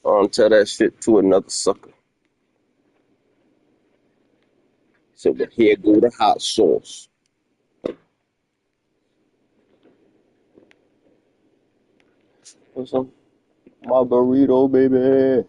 Tell that shit to another sucker. So, but here go the hot sauce. What's up? My burrito, baby.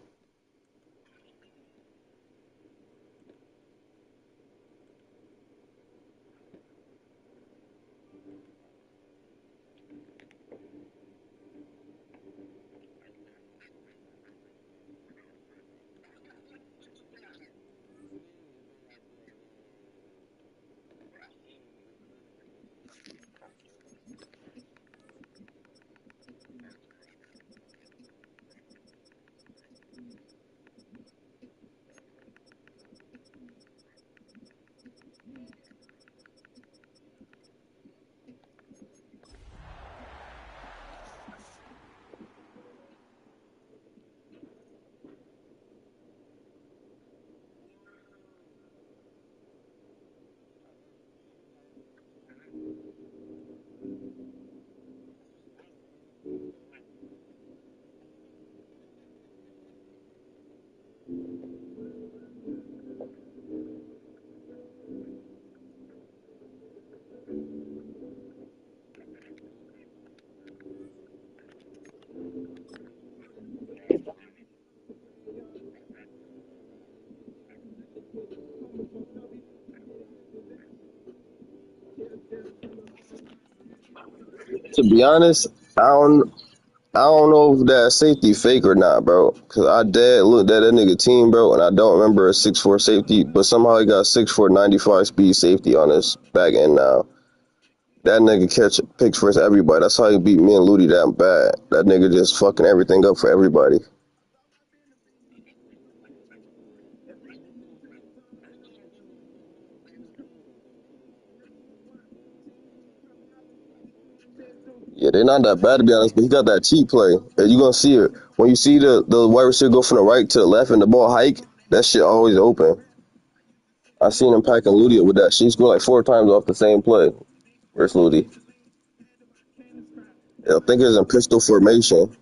To be honest, I don't. I don't know if that safety fake or not, bro. Cause I dead looked at that nigga team, bro, and I don't remember a 6'4" safety, but somehow he got 6'4" 95 speed safety on his back end now. That nigga catch picks for everybody. That's how he beat me and Ludi that bad. That nigga just fucking everything up for everybody. Yeah, they're not that bad to be honest, but he got that cheat play. And you gonna see it when you see the wide receiver go from the right to the left and the ball hike. That shit always open. I seen him packing Ludi up with that. She scored like 4 times off the same play. Where's Ludi? I think it's in pistol formation.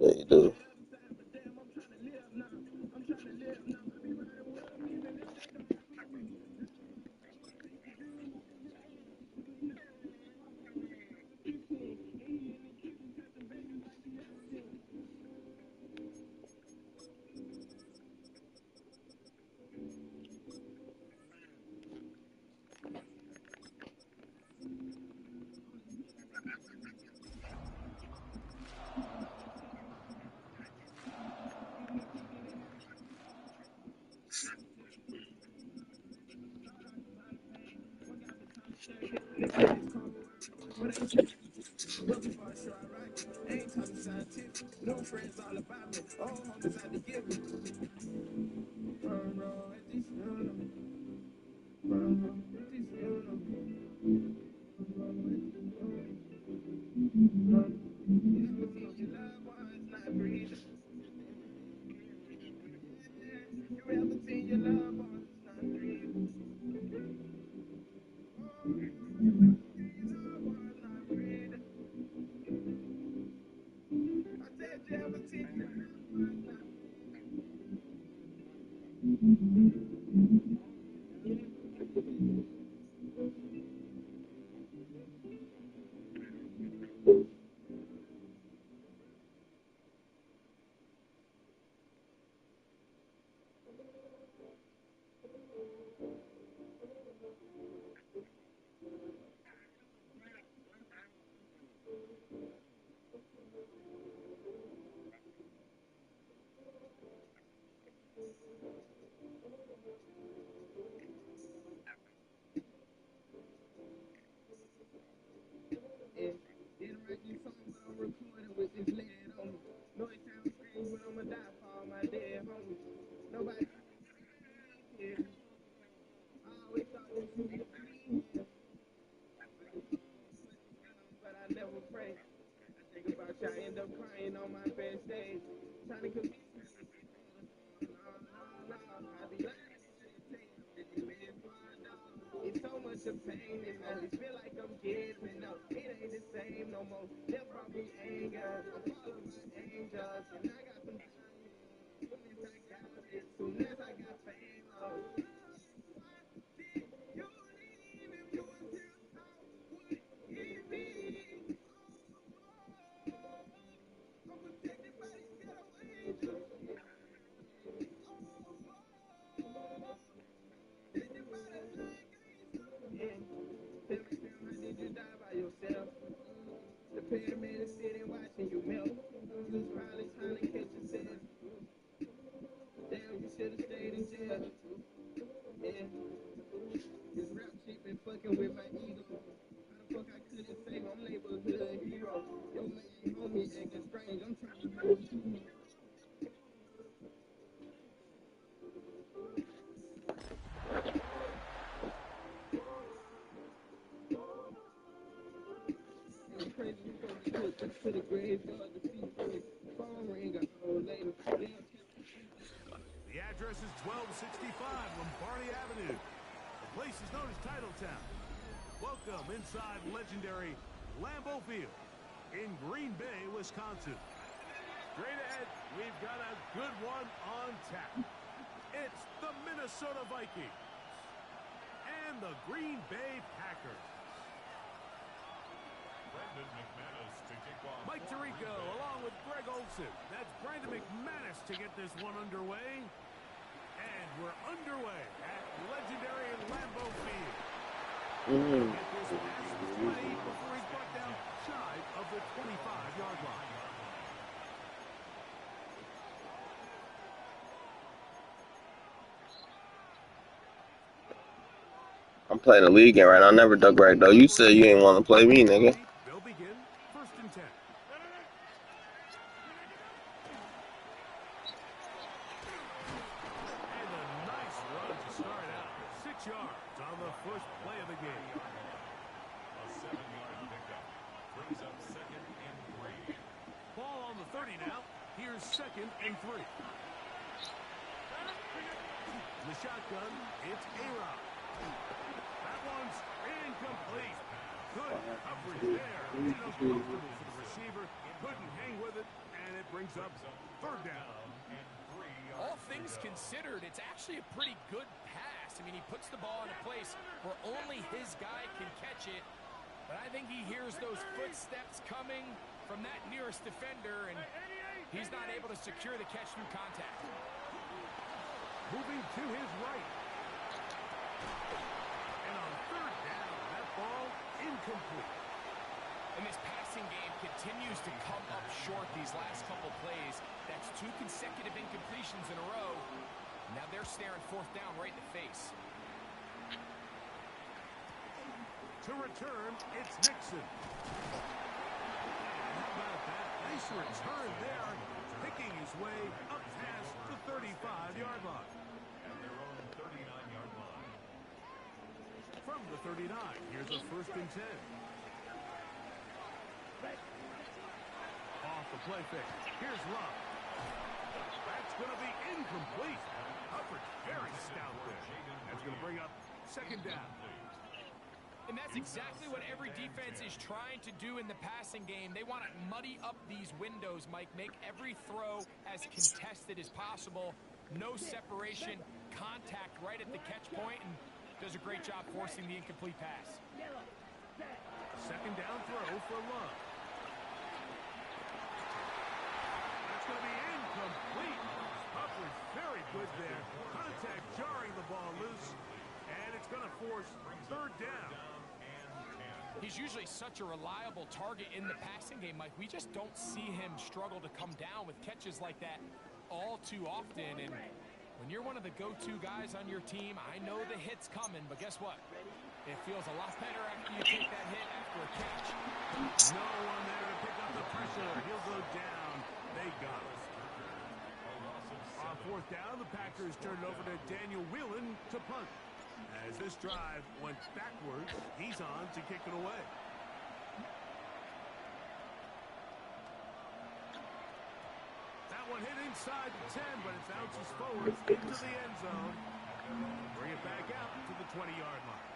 Yeah, you do. The address is 1265 Lombardi Avenue. The place is known as Titletown. Welcome inside legendary Lambeau Field in Green Bay, Wisconsin. Straight ahead, we've got a good one on tap. It's the Minnesota Vikings and the Green Bay Packers. Mike Tirico along with Greg Olson. That's Brandon McManus to get this one underway. And we're underway at legendary Lambeau Field. Get this pass play before he's brought down shy of the 25-yard line. I'm playing a league game right now. I never duck right though. You said you ain't want to play me, nigga. They'll begin 1st and 10. And a nice run to start out. 6 yards on the first play of the game. A 7-yard pickup brings up 2nd and 3. Ball on the 30 now. Here's 2nd and 3. In the shotgun, it's A-Rod. That one's incomplete. Good coverage there. Uncomfortable for the receiver. Couldn't hang with it, and it brings up 3rd down. All things considered, it's actually a pretty good pass. I mean, he puts the ball in a place where only his guy can catch it. But I think he hears those footsteps coming from that nearest defender, and he's not able to secure the catch through contact. Moving to his right. And on 3rd down, that ball incomplete. And this passing game continues to come up short these last couple plays. That's 2 consecutive incompletions in a row. Now they're staring 4th down right in the face. To return, it's Nixon. How about that? Nice return there, picking his way up past the 35-yard line. At their own 39-yard line. From the 39, here's a 1st and 10. Off the play fake. Here's Love. That's going to be incomplete. Coverage very stout there. That's going to bring up 2nd down. And that's exactly what every defense is trying to do in the passing game. They want to muddy up these windows, Mike. Make every throw as contested as possible. No separation, contact right at the catch point, and does a great job forcing the incomplete pass. 2nd down throw for Love. That's going to be incomplete. Coverage very good there. Contact jarring the ball loose, and it's going to force 3rd down. He's usually such a reliable target in the passing game, Mike. We just don't see him struggle to come down with catches like that all too often. And when you're one of the go-to guys on your team, I know the hit's coming, but guess what? It feels a lot better after you take that hit after a catch. No one there to pick up the pressure. He'll go down. They got it. On 4th down, the Packers turn it over to Daniel Whelan to punt. As this drive went backwards, he's on to kick it away. That one hit inside the 10, but it bounces forward into the end zone. Bring it back out to the 20-yard line.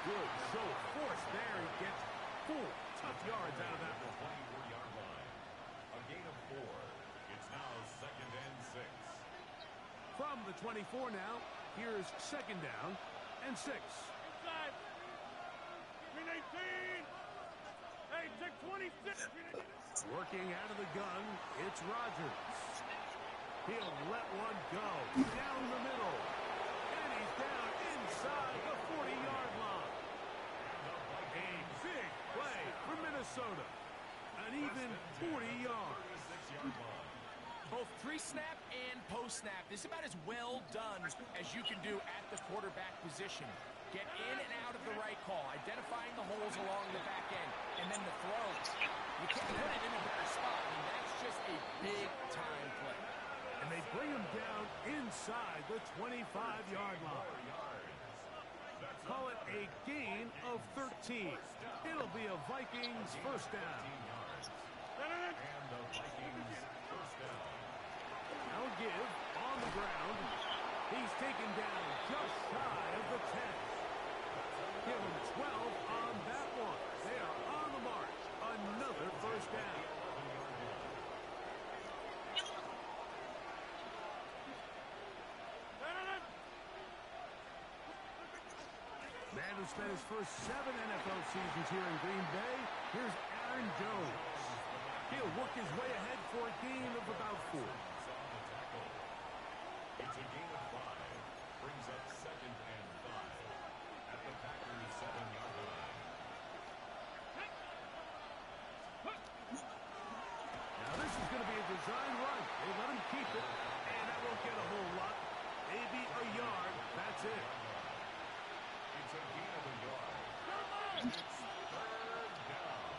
Good show of force there. He gets 4 tough yards out of that one. 24-yard line. A gain of 4. It's now 2nd and 6. From the 24 now, here's 2nd down and 6. Inside. 319. Hey, check 26. Working out of the gun, it's Rodgers. He'll let one go down the middle. And he's down inside the 40-yard line. A big play for Minnesota. An even 40 yards. 36-yard line. Both pre-snap and post-snap. This is about as well done as you can do at the quarterback position. Get in and out of the right call, identifying the holes along the back end, and then the throw. You can't put it in a better spot. I mean, that's just a big-time play. And they bring him down inside the 25-yard line. Call it a gain of 13. It'll be a Vikings first down. And the Vikings first down. Now give on the ground. He's taken down just shy of the 10. Give him 12 on that one. They are on the march. Another first down. Man who spent his first 7 NFL seasons here in Green Bay, here's Aaron Jones. He'll work his way ahead for a gain of about 4. It's a gain of 5. Brings up 2nd and 5. At the Packers' 7-yard line. Now this is going to be a design run. They let him keep it, and that won't get a whole lot. Maybe a yard. That's it. It's a gain of a yard. It's 3rd down.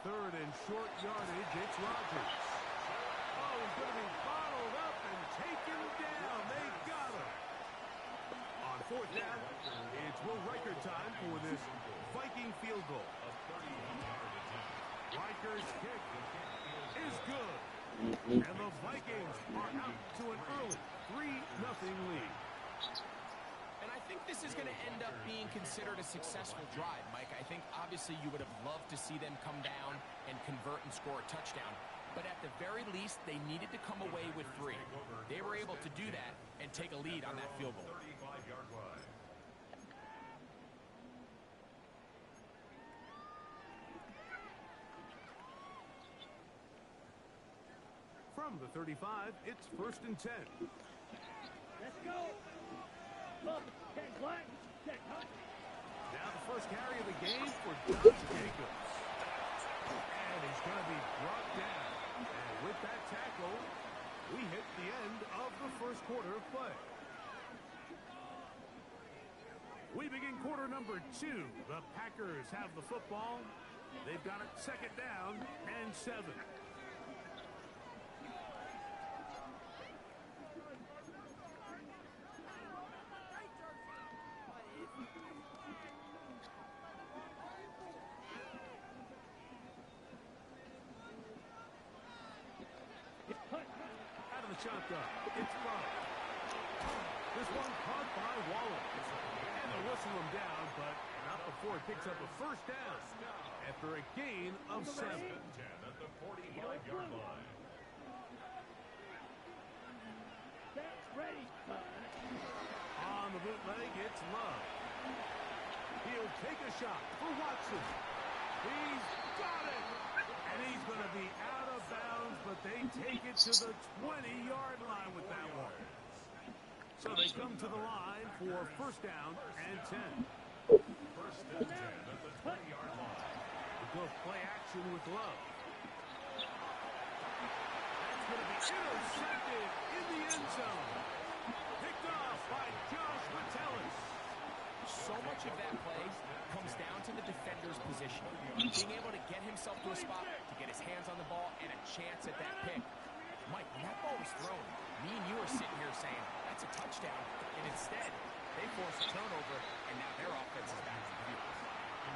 3rd and short yardage. It's Rodgers. Oh, he's going to be bottled up and taken down. They got him. On 4th down, it's Will Riker time for this Viking field goal. A 31-yard attempt. Riker's kick is good. And the Vikings are out to an early 3-0 lead. And I think this is going to end up being considered a successful drive, Mike. I think obviously you would have loved to see them come down and convert and score a touchdown. But at the very least, they needed to come away with 3. They were able to do that and take a lead on that field goal. 35-yard line. From the 35, it's 1st and 10. Let's go. Up. Check black. Check hunt. Now the first carry of the game for Josh Jacobs. And he's going to be brought down. And with that tackle, we hit the end of the first quarter of play. We begin quarter number 2. The Packers have the football. They've got it 2nd down and 7. Out of the shotgun, it's Love. This one caught by Wallace. And they'll whistle him down, but not before it picks up a first down after a gain of 7. 10 at the 45-yard line. That's ready. On the bootleg, it's Love. He'll take a shot for Watson. He's got it. And he's going to be out of bounds, but they take it to the 20-yard line with that one. So they come to the line for first down and 10. 1st and 10 at the 20-yard line. We'll go play action with Love. That's going to be intercepted in the end zone. Picked off by Josh Metellus. So much of that play comes down to the defender's position. Being able to get himself to a spot, to get his hands on the ball, and a chance at that pick. Mike, when that ball was thrown, me and you are sitting here saying, that's a touchdown. And instead, they force a turnover, and now their offense is back to the field.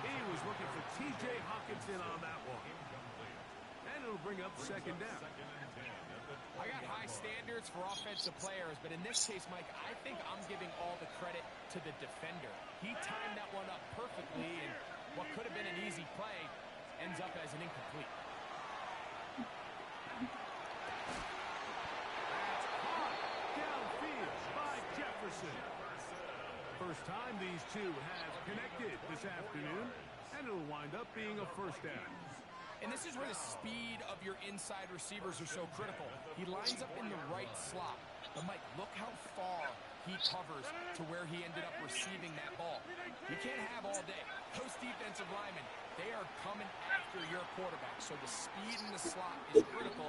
He was looking for T.J. Hawkinson on that one. And it'll bring up 2nd down. 2nd and 10 at the I got high standards for offensive players, but in this case, Mike, I think I'm giving all the credit to the defender. He timed that one up perfectly, and what could have been an easy play ends up as an incomplete. That's hot downfield by Jefferson. First time these two have connected this afternoon, and it'll wind up being a first down. And this is where the speed of your inside receivers are so critical. He lines up in the right slot. But, Mike, look how far he covers to where he ended up receiving that ball. You can't have all day. Those defensive linemen, they are coming after your quarterback. So the speed in the slot is critical.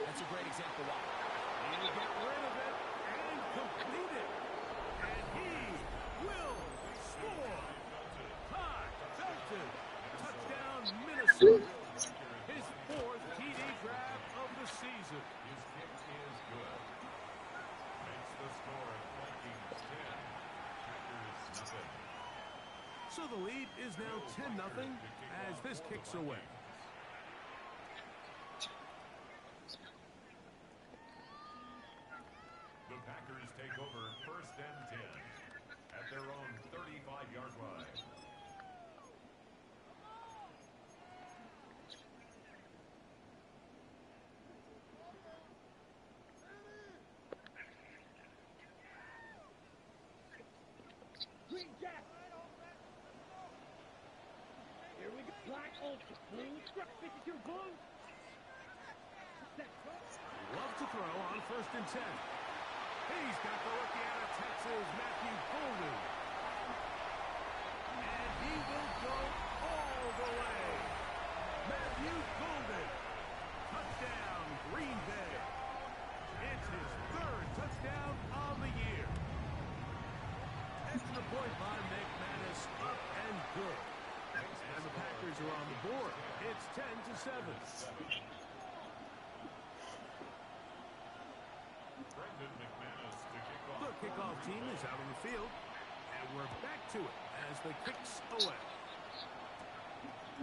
That's a great example why. He'll get rid of it and complete it. And he will score. Todd Felton. Touchdown, Minnesota. His fourth TD grab of the season. His kick is good. Makes the score at Vikings 10. Packers 0. So the lead is now 10-0 as this kicks away. The Packers take over 1st and 10 at their own 35-yard line. Green Jack. Here we go. Black Ultra. Blue struck. 52 blue. Love to throw on 1st and 10. He's got the rookie out of Texas, Matthew Golden. And he will go all the way. Matthew Golden. Touchdown, Green Bay. It's his 3rd touchdown of the year. Extra point by McManus, up and good. And the Packers are on the board. It's 10-7. The kickoff team is out on the field, and we're back to it as the kicks away.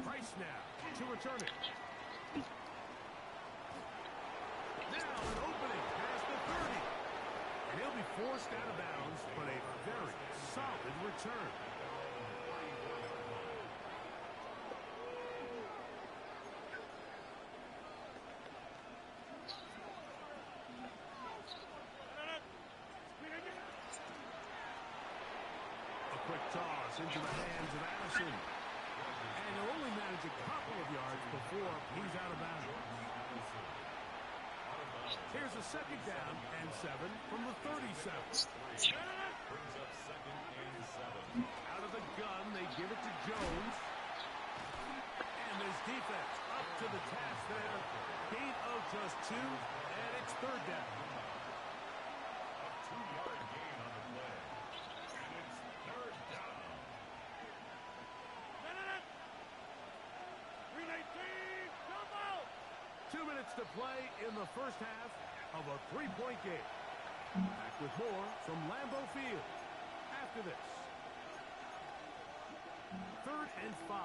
Price now to return it. Now an opening past the 30. And he'll be forced out of bounds, but a very solid return. Quick toss into the hands of Addison. And he'll only manage a couple of yards before he's out of bounds. Here's a 2nd down and 7 from the 37. Brings up 2nd and 7. Out of the gun, they give it to Jones. And this defense up to the task there. Gain of just 2, and it's 3rd down. A 2-yard gain on the play. And it's 3rd down. 2 minutes to play in the first half of a 3-point game. Back with more from Lambeau Field after this. 3rd and 5.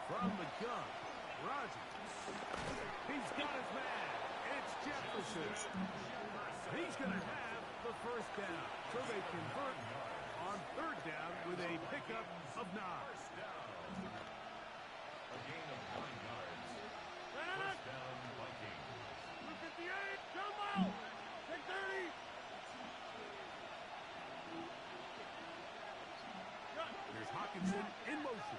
From the gun, Rodgers. He's got his man. It's Jefferson. He's going to have the 1st down. So they convert on 3rd down with a pickup of 9. A gain of 9 yards. 1st down, Vikings. Look at the 8. Come out. Take 30. Here's Hawkinson in motion.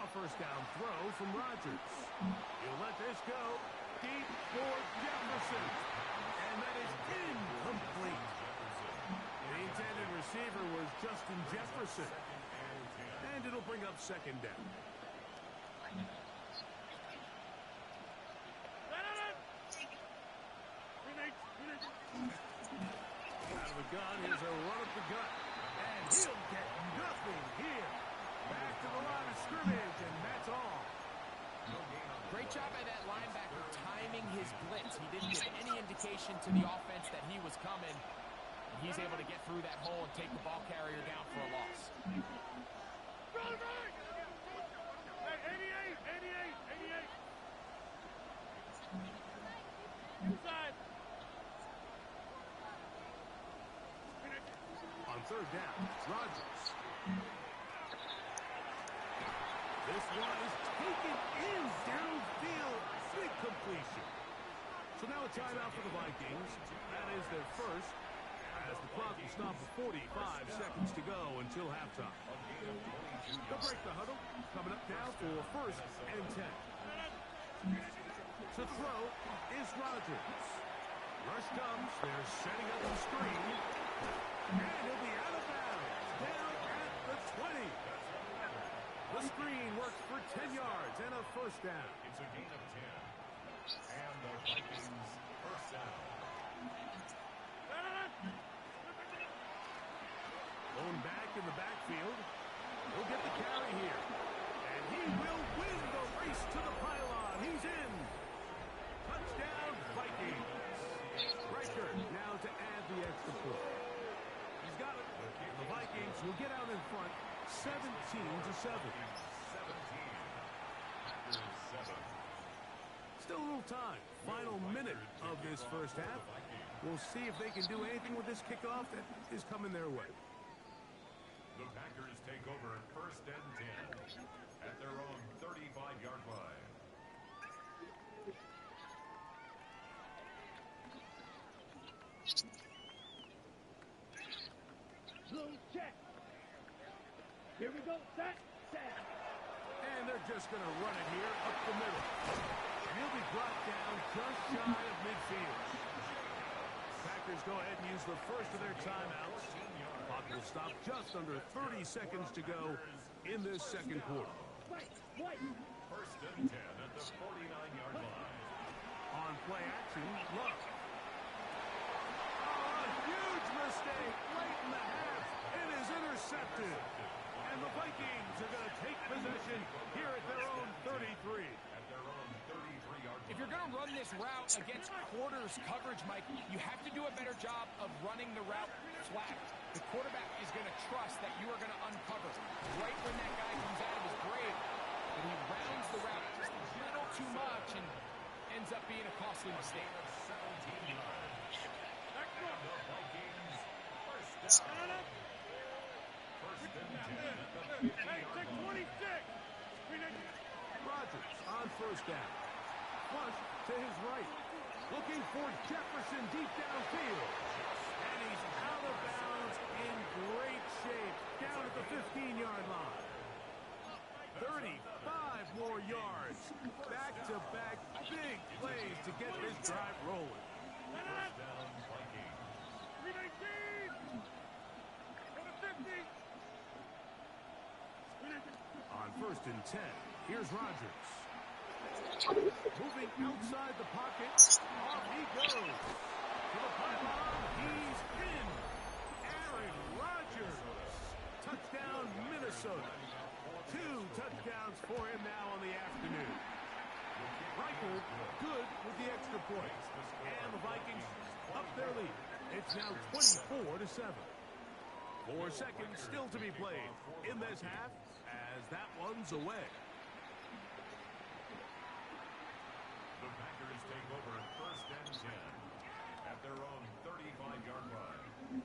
A 1st down throw from Rodgers. He'll let this go deep for Jefferson. And that is incomplete. The intended receiver was Justin Jefferson. And it'll bring up 2nd down. Out of the gun, here's a run up the gut. And he'll get nothing here. Back to the line of scrimmage, and that's all. Great job by that linebacker timing his blitz. He didn't give any indication to the offense that he was coming. He's able to get through that hole and take the ball carrier down for a loss. Run right! Hey, 88! Inside! On third down, it's Rodgers. This one is taken in downfield. Big completion. So now a timeout for the Vikings. That is their first, as the clock will stop with 45 seconds to go until halftime. They'll break the huddle. Coming up now for first and 10. To throw is Rodgers. Rush comes. They're setting up the screen. And he'll be out of bounds. Down at the 20. The screen works for 10 yards and a first down. It's a gain of 10. And the Vikings first down. Going back in the backfield. He'll get the carry here. And he will win the race to the pylon. He's in. Touchdown, Vikings. Riker now to add the extra point. He's got it. The Vikings will get out in front 17-7. 17. Packers 7. Still a little time. Final minute of this first half. We'll see if they can do anything with this kickoff that is coming their way. The Packers take over first and 10 at their own 35-yard line. Blue check. Here we go. Set. And they're just going to run it here up the middle. And he'll be brought down just shy of midfield. Packers go ahead and use the first of their timeouts. Clock will stop just under 30 seconds to go in this second quarter. White. First and 10 at the 49-yard line. On play action, Love. Oh, a huge mistake late in the half. It is intercepted. And the Vikings are going to take possession here at their own 33. At their own 33-yard line. If you're going to run this route against quarters coverage, Mike, you have to do a better job of running the route flat. The quarterback is going to trust that you are going to uncover right when that guy comes out of his break. And he rounds the route just a little too much and ends up being a costly mistake. 17 yards. And the Vikings first down. First and 10 at the 50-yard line. Rodgers on first down. Flush to his right. Looking for Jefferson deep downfield. And he's out of bounds in great shape down at the 15-yard line. 35 more yards. Back-to-back big plays to get this drive rolling. First down, Vikings. On first and 10, here's Rodgers. Moving outside the pocket. Off he goes. To the pylon. He's in. Aaron Rodgers. Touchdown, Minnesota. 2 touchdowns for him now on the afternoon. Reichel good with the extra point. And the Vikings up their lead. It's now 24-7. 4 seconds still to be played in this half as that one's away. The Packers take over first and 10 at their own 35-yard line.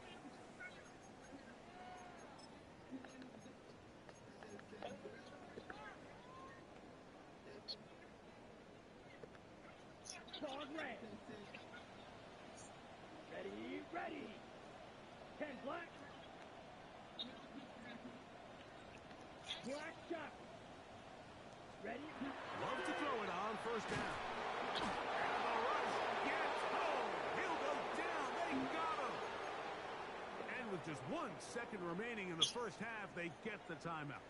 Dog red. Ready. 10 black. Black shot. Ready. Love to throw it on first down. And the rush gets home. He'll go down. They got him. And with just 1 second remaining in the first half, they get the timeout.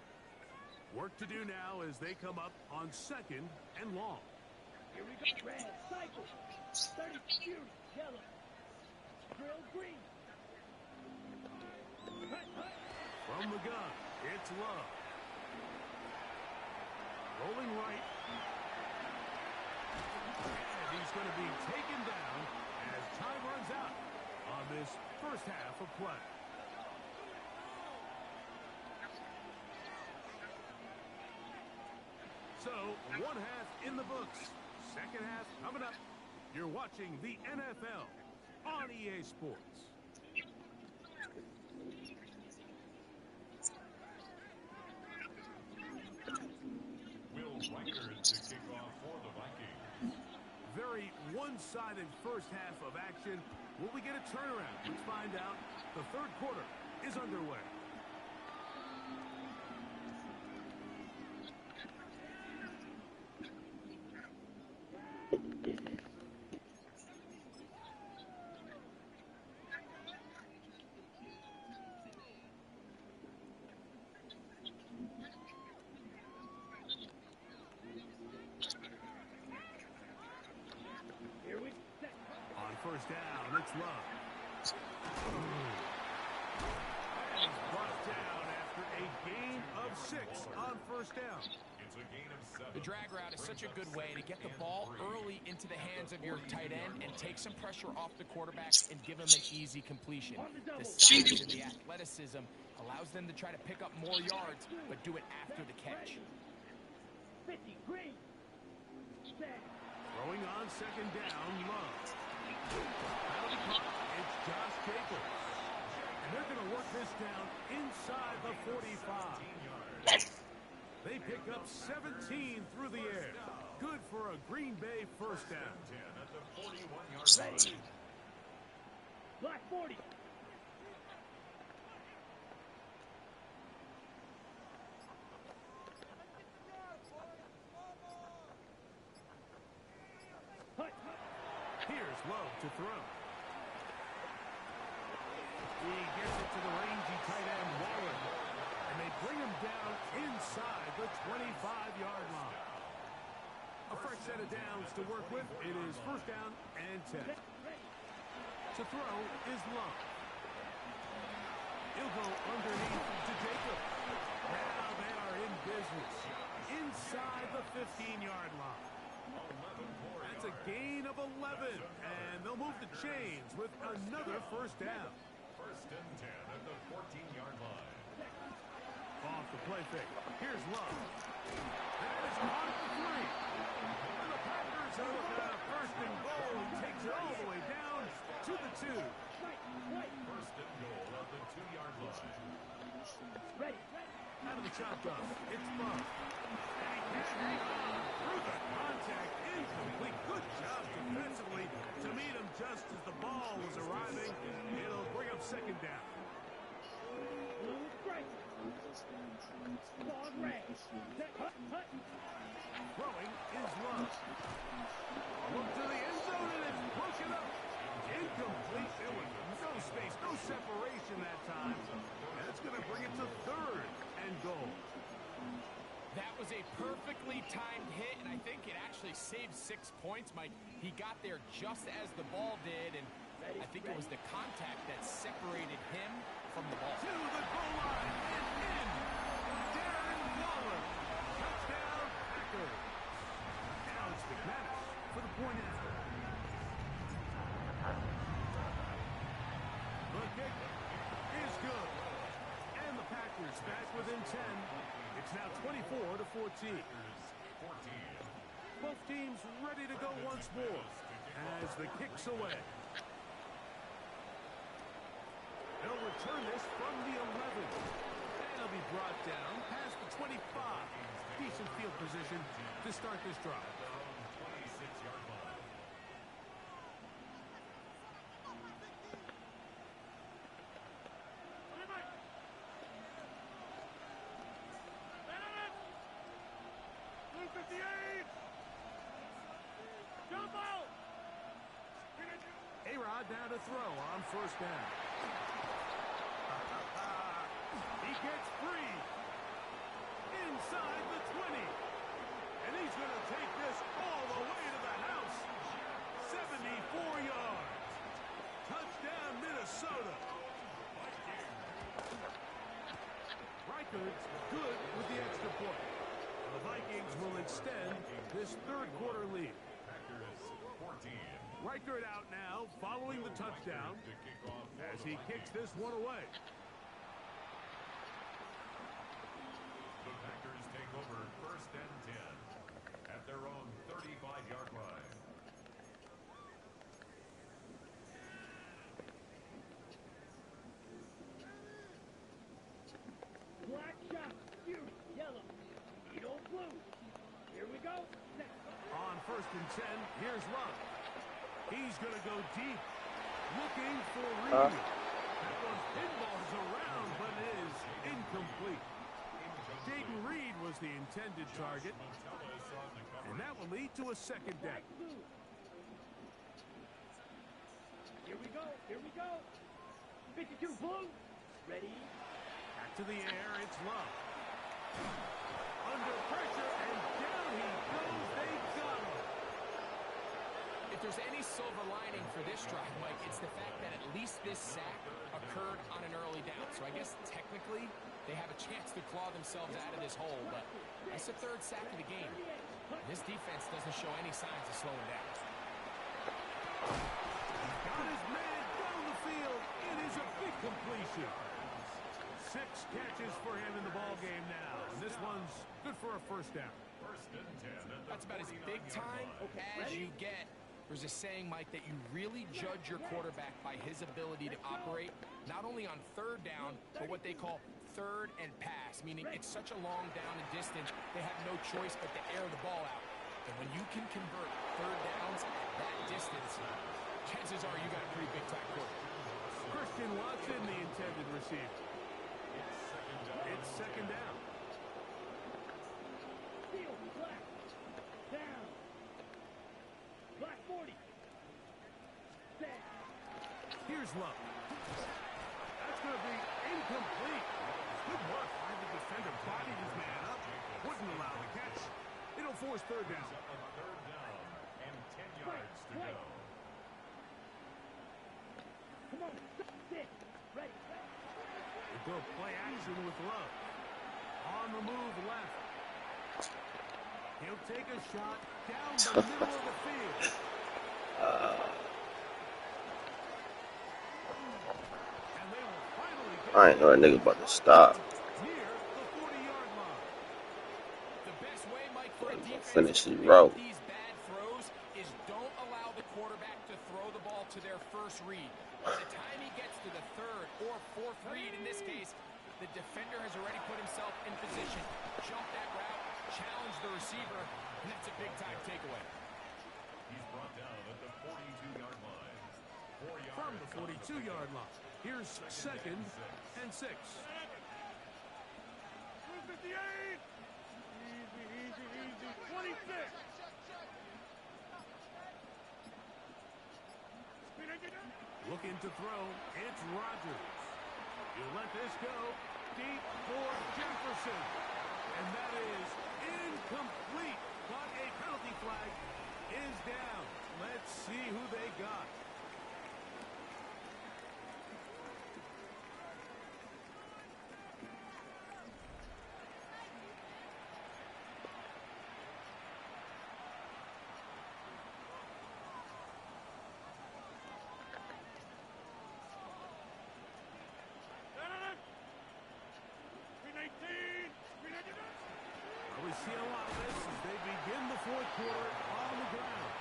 Work to do now as they come up on second and long. Here we go. Red. Cycle. 30 beauty. Yellow. Drill green. Hut. From the gun, it's Love. Rolling right. And he's going to be taken down as time runs out. on this first half of play. So, one half in the books. Second half coming up. You're watching the NFL on EA Sports. Will Reichard to kick off for the Vikings. Very one-sided first half of action. Will we get a turnaround? Let's find out. The third quarter is underway. On first down, it's Love. And he's brought down after a gain of 6 on first down. It's a gain of 7. The drag route is such a good way to get the ball early into the hands of your tight end and take some pressure off the quarterback and give him an easy completion. The size and the athleticism allows them to try to pick up more yards, but do it after the catch. 50, green. Set. Throwing on second down, Love. Penalty caught. It's Josh Jacobs. And they're going to work this down inside the 45. They pick up 17 through the air. Good for a Green Bay first down. 10 at the 41-yard line. Black 40. Hut. Here's Love to throw. He gets it to the rangy tight end, Waller. And they bring him down inside the 25-yard line. A fresh set of downs to work with. It is first down and 10. To throw is Love. He'll go underneath to Jacob. Now they are in business. Inside the 15-yard line. That's a gain of 11. And they'll move the chains with another first down. First and 10 at the 14-yard line. Off the play fake. Here's Love. That is caught for 3. And the Packers are looking at a first and goal. He takes it all the way down to the 2. First and goal at the 2-yard line. Ready. Out of the shotgun, it's Love. And he can't hang on through the contact. Incomplete. Good job defensively to meet him just as the ball was arriving. It'll bring up second down. Blue strike. Ball red. Set. Hut. Hut. Throwing is Love. Look to the end zone and it's broken up. Incomplete. There was no space, no separation that time. That's going to bring it to third and goal. That was a perfectly timed hit, and I think it actually saved 6 points, Mike. He got there just as the ball did, and I think it was the contact that separated him from the ball. To the goal line and in. Darren Waller. Touchdown, Packers. Now it's McManus for the point after. The kick is good. And the Packers back within 10. It's now 24-14. Both teams ready to go once more as the kick's away. They'll return this from the 11. And it'll be brought down past the 25. Decent field position to start this drive. 26-yard line. A-Rod down to throw on first down. He gets free. Inside the 20. And he's going to take this all the way to the house. 74 yards. Touchdown, Minnesota. Reichard's good with the extra point. The Vikings will extend this third quarter lead. Packers 14. Reichert out now, following the touchdown, To kick off as he kicks this one away. The Packers take over 1st and 10 at their own 35-yard line. Black shot, huge, yellow, Edo blue. Here we go. On 1st and 10, here's Love. He's going to go deep, looking for Reed. That one pinballs around, but it is incomplete. Jaden Reed was the intended target, and that will lead to a 2nd down. Blue. Here we go. Here we go. 52 blue. Ready. Back to the air, it's Love. Under pressure, and down he goes. They got him. If there's any silver lining for this drive, Mike, it's the fact that at least this sack occurred on an early down. So I guess technically they have a chance to claw themselves out of this hole, but that's the 3rd sack of the game. And this defense doesn't show any signs of slowing down. Got his man down the field. It is a big completion. 6 catches for him in the ball game now. And this one's good for a 1st down. 1st and 10. That's about as big time as you get. There's a saying, Mike, that you really judge your quarterback by his ability to operate not only on 3rd down, but what they call 3rd and pass, meaning it's such a long down and distance, they have no choice but to air the ball out. And when you can convert 3rd downs at that distance, chances are you got a pretty big-time quarterback. Christian Watson, the intended receiver. It's 2nd down. Steel, black. Down. Black 40. Set. Here's Love. That's going to be incomplete. Good work by the defender. Bodied his man up. Wouldn't allow the catch. It'll force 3rd down. 3rd down and 10 yards to go. Come on. Sit. Ready. They go play action with Love. On the move left. He'll take a shot down the middle of the field. And they will finally get I ain't know that nigga about to stop. near the 40-yard line. The best way, Mike, for a defense Finish to it, make bro. these bad throws is don't allow the quarterback to throw the ball to their 1st read. By the time he gets to the 3rd or 4th read, in this case, the defender has already put himself in position, jumped that route, challenged the receiver, and that's a big-time takeaway. He's brought down at the 42-yard line. 4 yards From the 42-yard line. Here's 2nd and 6. 58. Easy. 26. Looking to throw. It's Rodgers. You let this go. Deep for Jefferson. And that is incomplete. But a penalty flag is down. Let's see who they got. We see a lot of this as they begin the 4th quarter on the ground.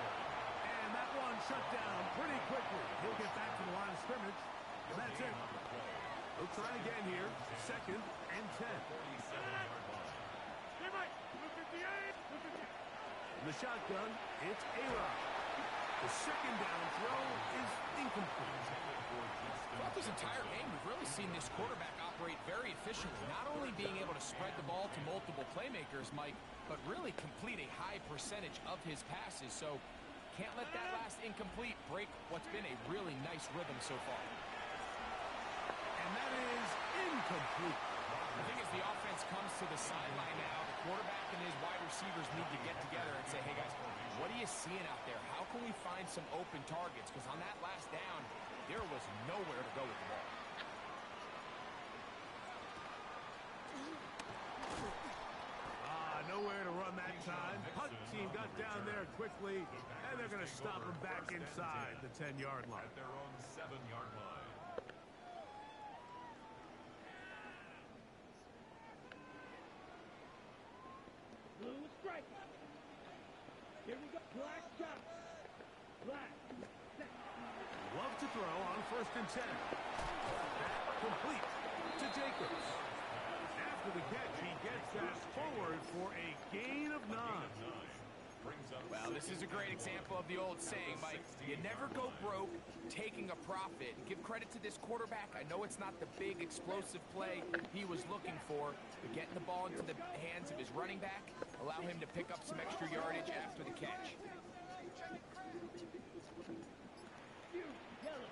And that one shut down pretty quickly. He'll get back to the line of scrimmage. And that's it. He'll try again here. 2nd and 10. In the shotgun, it's A-Rod. The 2nd down throw is incomplete. Throughout this entire game, we've really seen this quarterback operate very efficiently, not only being able to spread the ball to multiple playmakers, Mike, but really complete a high percentage of his passes. So can't let that last incomplete break what's been a really nice rhythm so far. And that is incomplete. I think as the offense comes to the sideline now, the quarterback and his wide receivers need to get together and say, hey, guys, what are you seeing out there? How can we find some open targets? Because on that last down, there was nowhere to go with the ball. Nowhere to run that time. Punt team got down there quickly, and they're going to stop him back inside the 10-yard line. At their own 7-yard line. Blue strike. Here we go. Black shot. Black. Love to throw on 1st and 10. That complete to Jacobs. After the catch, he gets that forward for a gain of 9. Well, this is a great example of the old saying, Mike. You never go broke taking a profit. Give credit to this quarterback. I know it's not the big explosive play he was looking for, but getting the ball into the hands of his running back, allow him to pick up some extra yardage after the catch. Yellow.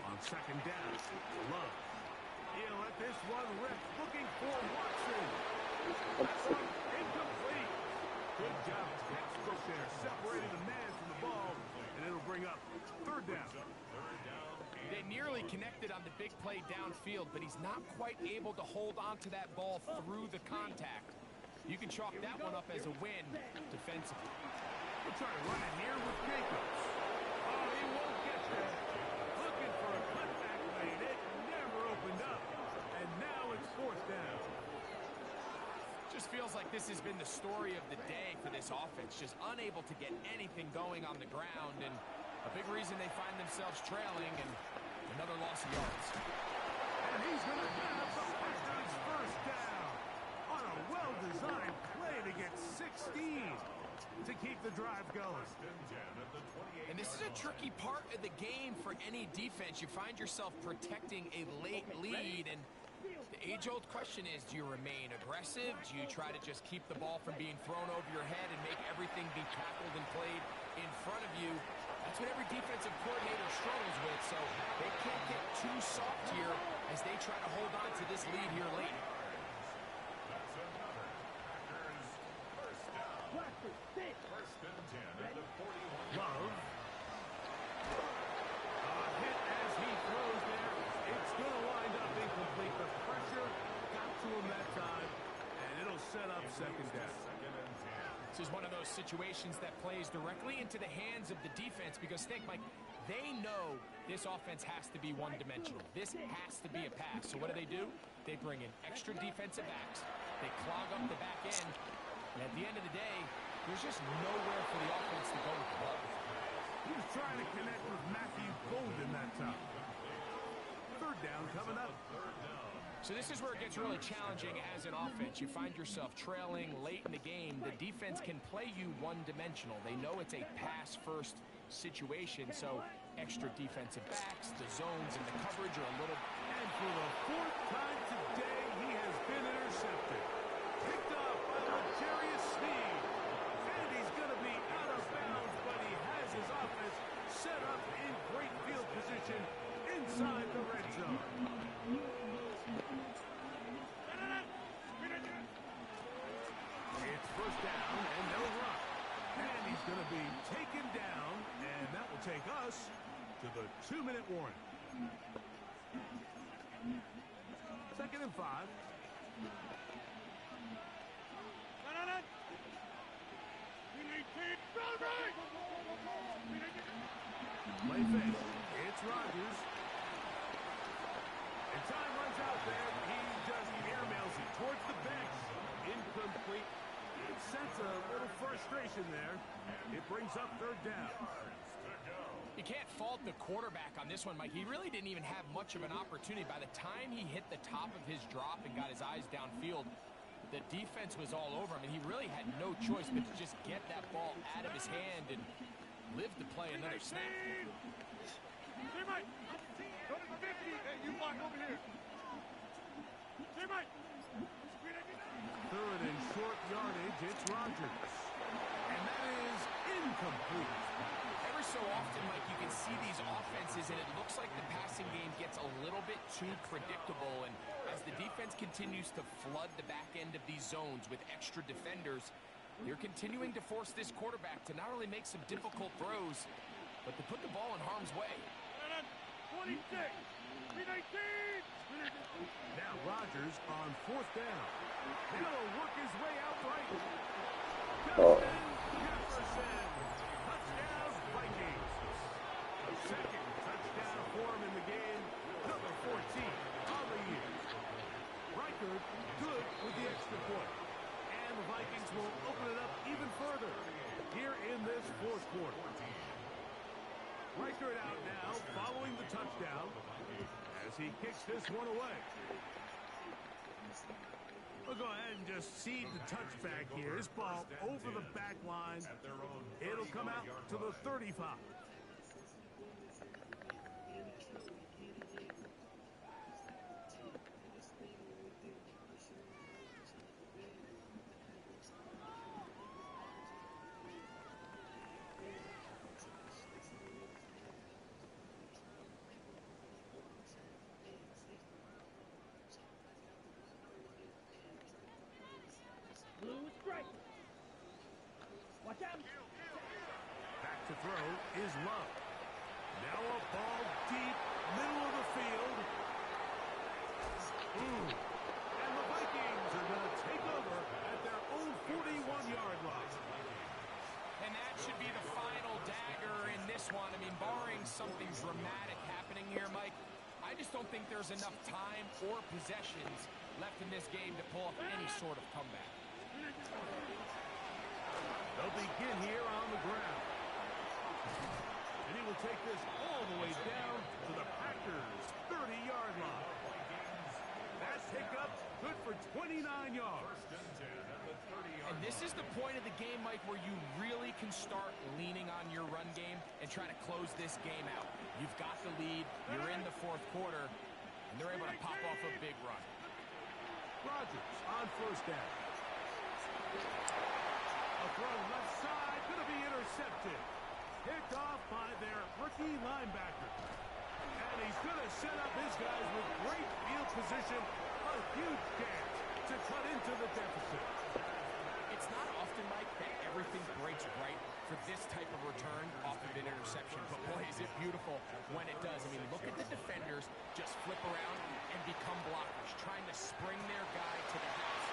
On 2nd down, Love. He'll let this one rip, looking for Watson. Incomplete. Good job, textbook there, separating the man from the ball, and it'll bring up 3rd down. They nearly connected on the big play downfield, but he's not quite able to hold on to that ball through the contact. You can chalk that one up as a win defensively. We'll try to run it here with Jacobs. Oh, he won't get there. Looking for a cutback lane. It never opened up. And now it's 4th down. Just feels like this has been the story of the day for this offense. Just unable to get anything going on the ground. And a big reason they find themselves trailing and another loss of yards. And he's going to have the Packers 1st down on a well-designed play to get 16 to keep the drive going. And this is a tricky part of the game for any defense. You find yourself protecting a late lead, and the age-old question is, do you remain aggressive? Do you try to just keep the ball from being thrown over your head and make everything be tackled and played in front of you? That's what every defensive coordinator struggles with, so they can't get too soft here as they try to hold on to this lead here late. Love. Hit as he throws there. It's going to wind up incomplete. The pressure got to him that time, and it'll set up 2nd down. This is one of those situations that plays directly into the hands of the defense because think, Mike, they know this offense has to be one-dimensional. This has to be a pass. So what do? They bring in extra defensive backs. They clog up the back end. And at the end of the day, there's just nowhere for the offense to go with the ball. He was trying to connect with Matthew Golden that time. 3rd down coming up. So this is where it gets really challenging as an offense. You find yourself trailing late in the game. The defense can play you one-dimensional. They know it's a pass-first situation, so extra defensive backs, the zones, and the coverage are a little... And for the 4th time today, he has been intercepted. Picked off by L'Jarius Sneed. And he's going to be out of bounds, but he has his offense set up in great field position inside the red zone. It's 1st down and no run. And he's going to be taken down, and that will take us to the 2-minute warning. 2nd and 5. Play fake. It's Rodgers. And time runs out there. He just airmails it towards the bench. Incomplete. It sense a little frustration there. It brings up 3rd down. You can't fault the quarterback on this one, Mike. He really didn't even have much of an opportunity. By the time he hit the top of his drop and got his eyes downfield, the defense was all over him, and he really had no choice but to just get that ball out of his hand and live to play another snap. Teammate, go to 50, and you block over here. Teammate. 3rd and short yardage, it's Rodgers. And that is incomplete. Every so often, Mike, you can see these offenses, and it looks like the passing game gets a little bit too predictable. And as the defense continues to flood the back end of these zones with extra defenders, they're continuing to force this quarterback to not only make some difficult throws, but to put the ball in harm's way. 26. Now Rodgers on fourth down. Now he'll work his way out right. Oh, Jefferson. Touchdown, Vikings. Second touchdown for him in the game. Number 14 on the year. Reichard good with the extra point. And the Vikings will open it up even further here in this fourth quarter. Reichard out now following the touchdown as he kicks this one away. We'll go ahead and just seed the touchback here. This ball over the back line. It'll come out to the 35. Blue strike. Watch out. Back to throw is Love. Now a ball deep, middle of the field. And the Vikings are going to take over at their own 41-yard line. And that should be the final dagger in this one. I mean, barring something dramatic happening here, Mike, I just don't think there's enough time or possessions left in this game to pull off any sort of comeback. They'll begin here on the ground. And he will take this all the way down to the Packers' 30-yard line. That pickup good for 29 yards. And this is the point of the game, Mike, where you really can start leaning on your run game and try to close this game out. You've got the lead, you're in the fourth quarter, and they're able to pop off a big run. Rodgers on first down. A throw left side, going to be intercepted. Picked off by their rookie linebacker. And he's going to set up his guys with great field position. A huge chance to cut into the deficit. It's not often, Mike, that everything breaks right for this type of return off of an interception. But boy, is it beautiful when it does. I mean, look at the defenders just flip around and become blockers, trying to spring their guy to the house.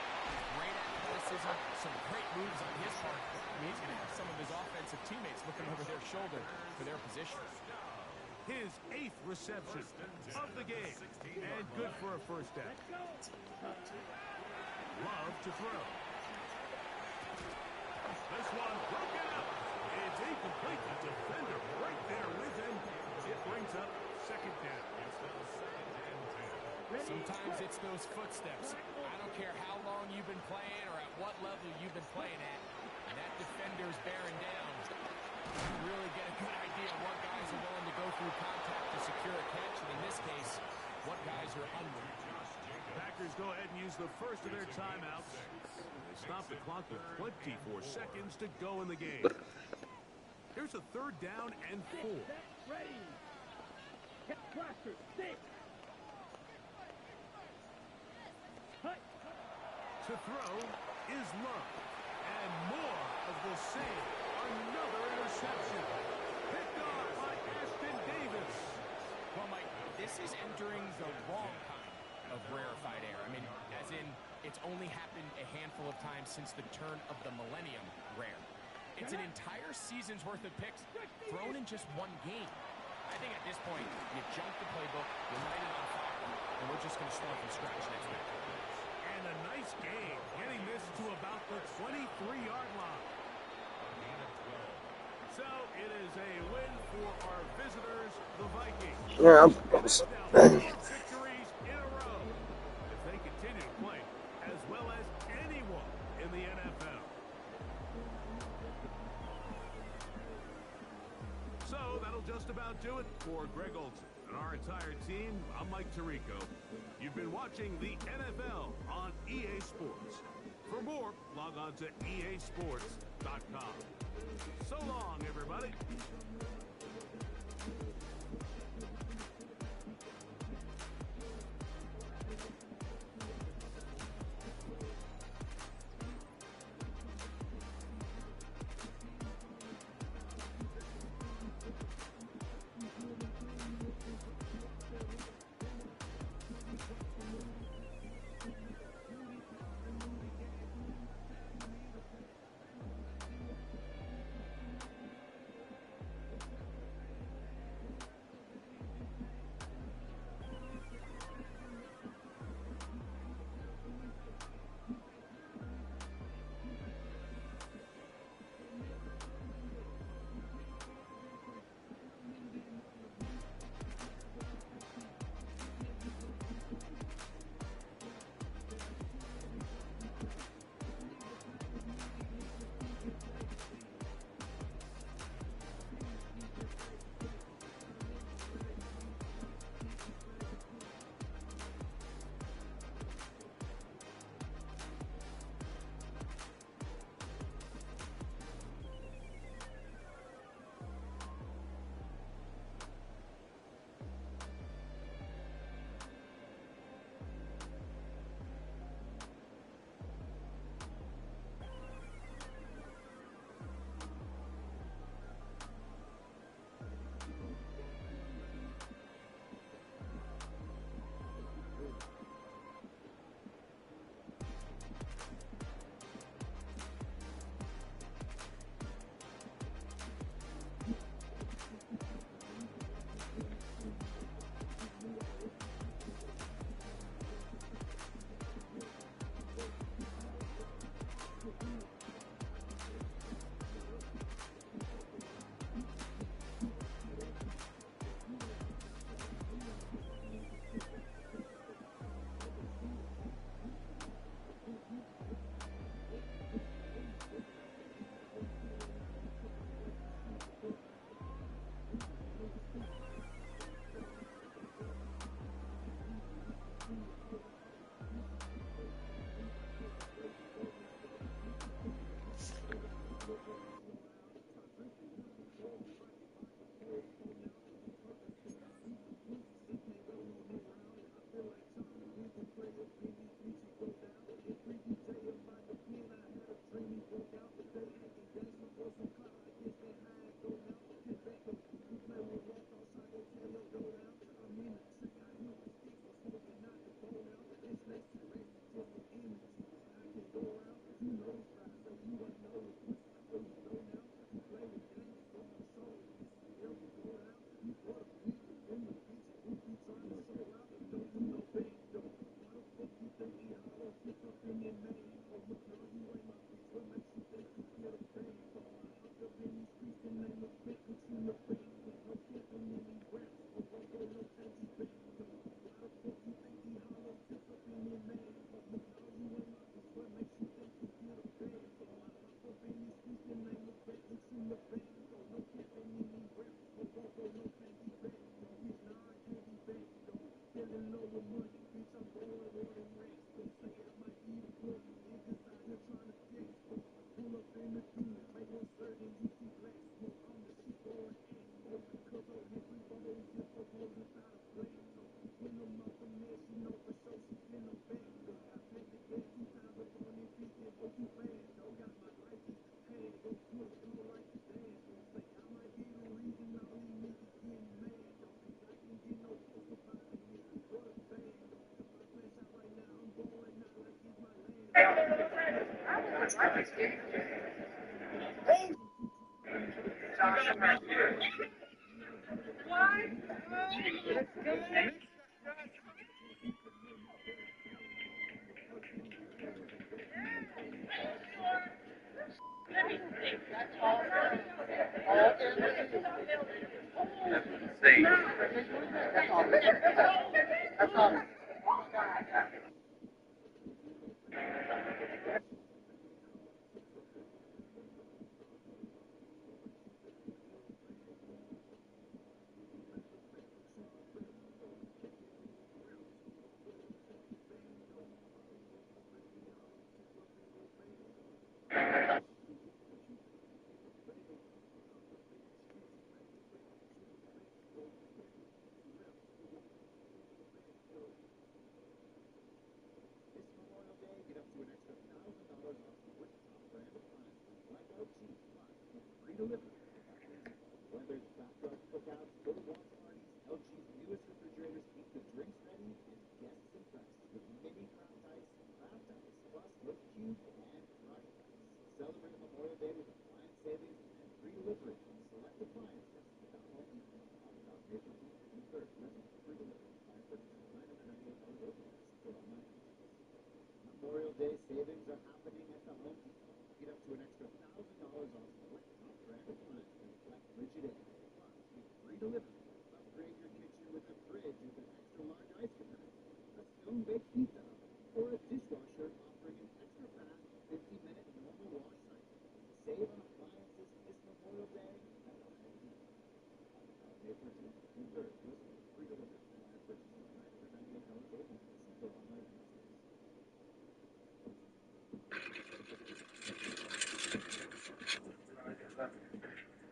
Great athleticism, some great moves on his part. I mean, he's going to have some of his offensive teammates looking over their shoulder for their position. His 8th reception of the game. And good for a first down. Love to throw. This one broken up. It's incomplete. The defender right there with him. It brings up second down. Sometimes it's those footsteps. I don't care how long you've been playing or at what level you've been playing at. That defender's bearing down. You really get a good idea of what guys are willing to go through contact to secure a catch. And in this case, what guys are under. Packers go ahead and use the first of their timeouts. They stop the clock with 24 seconds to go in the game. Here's a third down and 4. Ready. Roster, six. To throw is Love. And more of the same. Another interception. Picked off by Ashton Davis. Well, Mike, this is entering the wrong kind of rarefied air. I mean, as in, it's only happened a handful of times since the turn of the millennium rare. It's an entire season's worth of picks thrown in just one game. I think at this point, you junk the playbook, you light it on fire, and we're just going to start from scratch next week. And a nice game, getting this to about the 23-yard line. So it is a win for our visitors, the Vikings. yeah, Victories in a row as they continue to play as well as anyone in the NFL. So that'll just about do it for Greg Olson and our entire team. I'm Mike Tirico. You've been watching the NFL on EA Sports. For more, log on to easports.com. So long, everybody.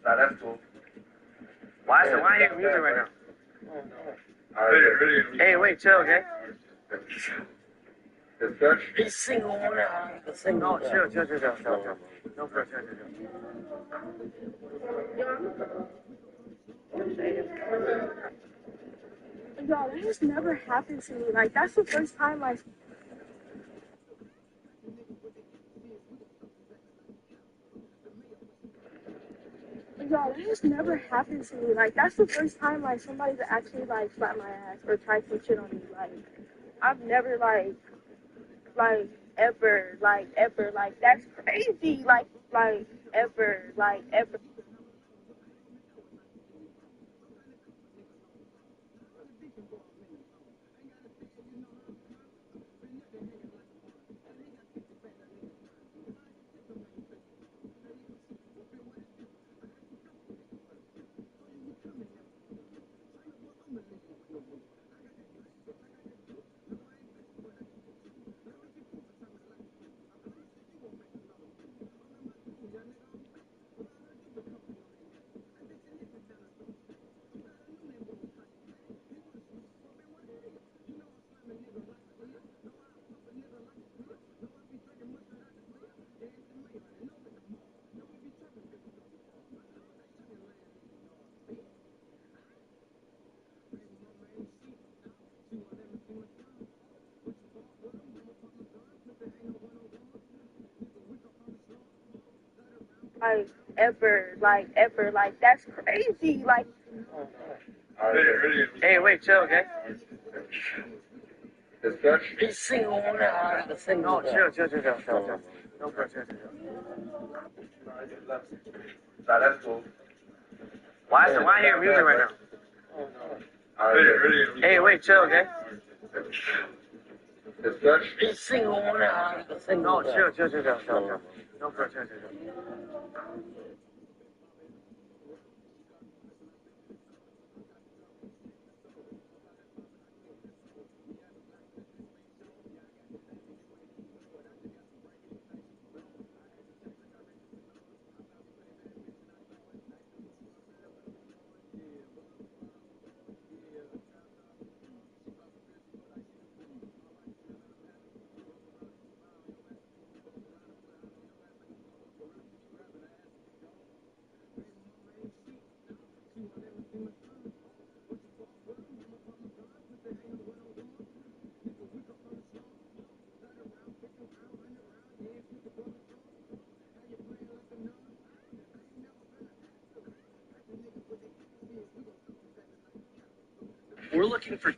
That's cool. Why are you music right now? Hey, wait, chill, okay? He's single on that. Single. No, chill. No, bro, chill. Y'all, that has never happened to me. Like, that's the first time, like, y'all, that has never happened to me. Like, that's the first time, like, somebody's actually, like, slapped my ass or tried some shit on me. Like, I've never, ever, like, that's crazy. Ever. Ever, like, that's crazy. Like, Hey, wait, chill, okay? He's single on that. No, chill. No, bro, chill. That's cool. Why are you music right now? Hey, wait, chill, okay? He's single on that. No, chill. No, bro, chill. looking for